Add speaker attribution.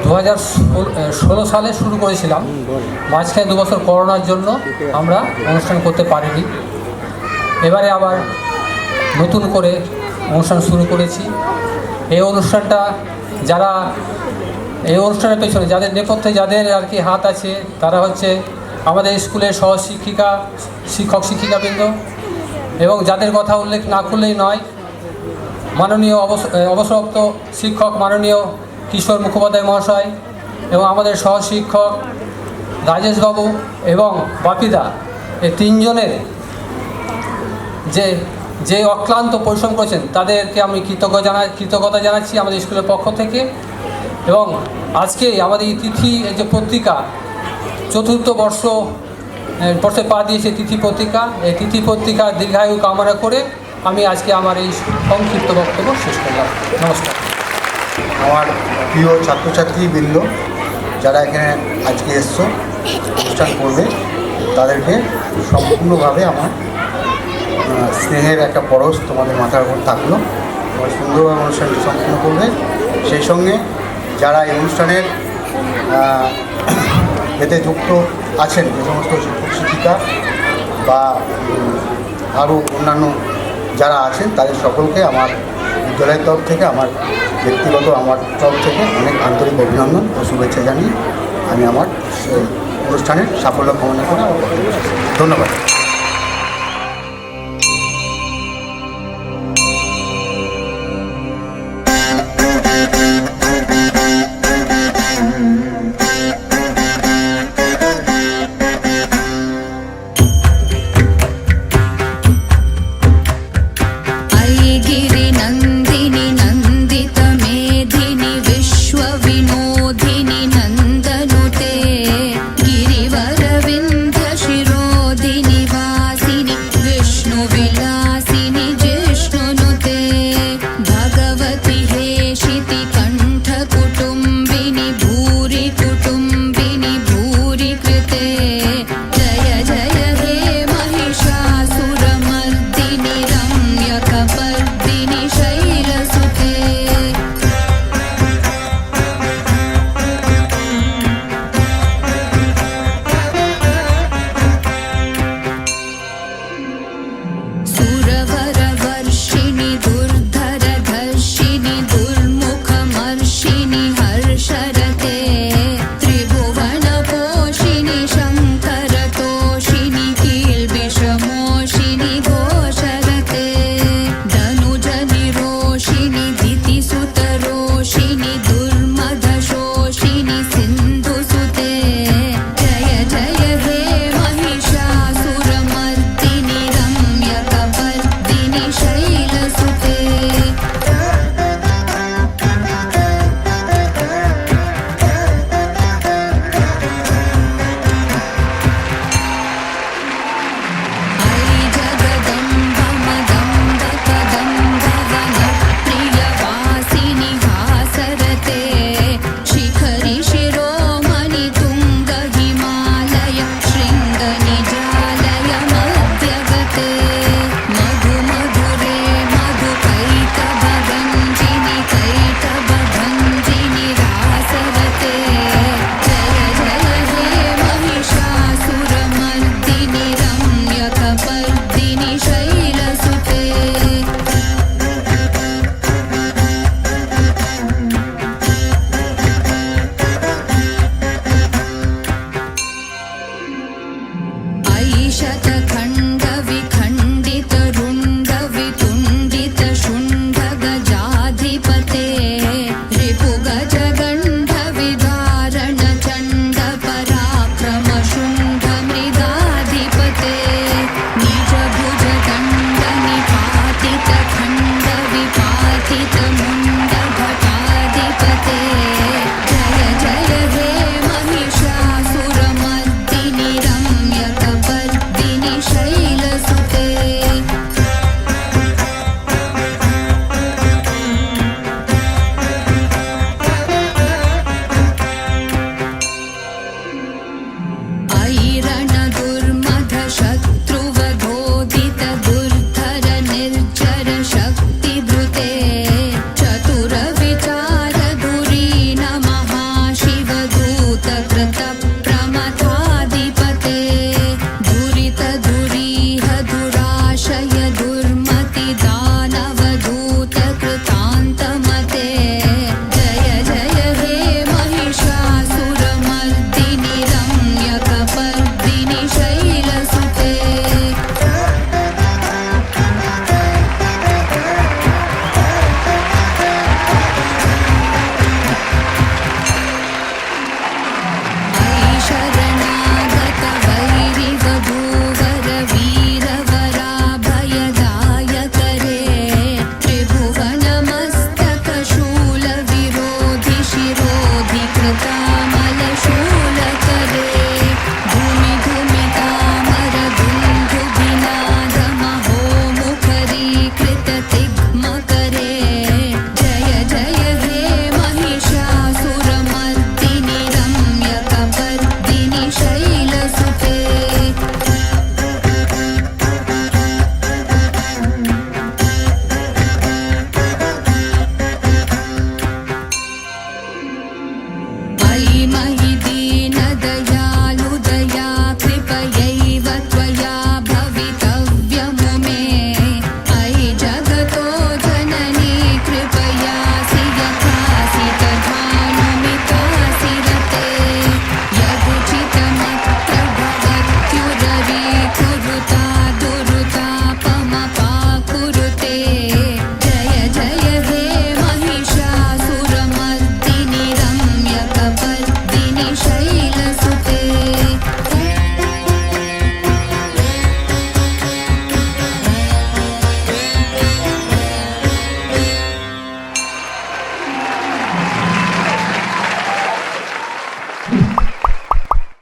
Speaker 1: 2016 সালে শুরু করেছিলাম। মাঝখানে 2 বছর করোনার জন্য আমরা অনুষ্ঠান করতে পারিনি। এবারে আবার নতুন করে অনুষ্ঠান শুরু করেছি। এই অনুষ্ঠানটা যারা এই অনুষ্ঠানের পেছনে যাদের নেপথ্যে যাদের আর কি হাত আছে তারা হচ্ছে আমাদের স্কুলের সহশিক্ষিকা, শিক্ষক শিক্ষিকাবৃন্দ, এবং যাদের কথা উল্লেখ না করলেই নয়, মাননীয় অবসরপ্রাপ্ত শিক্ষক মাননীয় কিশোর মুখোপাধ্যায় মহাশয় এবং আমাদের সহশিক্ষক রাজেশবাবু এবং বাপিদা, এই তিনজনের যে অক্লান্ত পরিশ্রম করেছেন তাদেরকে আমি কৃতজ্ঞতা জানাচ্ছি আমাদের স্কুলের পক্ষ থেকে। এবং আজকে আমাদের এই তিথি যে পত্রিকা 4র্থ বর্ষে পা দিয়েছে তিথি পত্রিকা, এই তিথি পত্রিকার দীর্ঘায়ু কামনা করে আমি আজকে আমার এই সংক্ষিপ্ত বক্তব্য শেষ করলাম। নমস্কার।
Speaker 2: আমার প্রিয় ছাত্রছাত্রীবৃন্দ যারা এখানে আজকে এসছো অনুষ্ঠান করবে, তাদেরকে সম্পূর্ণভাবে আমার স্নেহের একটা পরশ তোমাদের মাথার উপর থাকলো। তোমার সুন্দরভাবে অনুষ্ঠানটি সম্পূর্ণ করবে। সেই সঙ্গে যারা এই অনুষ্ঠানের এতে যুক্ত আছেন, যে সমস্ত শিক্ষক শিক্ষিকা বা আরও অন্যান্য যারা আছেন, তাদের সকলকে আমার বিদ্যালয়ের তরফ থেকে, আমার ব্যক্তিগত আমার তরফ থেকে অনেক আন্তরিক অভিনন্দন ও শুভেচ্ছা জানিয়ে আমি আমার অনুষ্ঠানের সাফল্য কামনা করে ধন্যবাদ।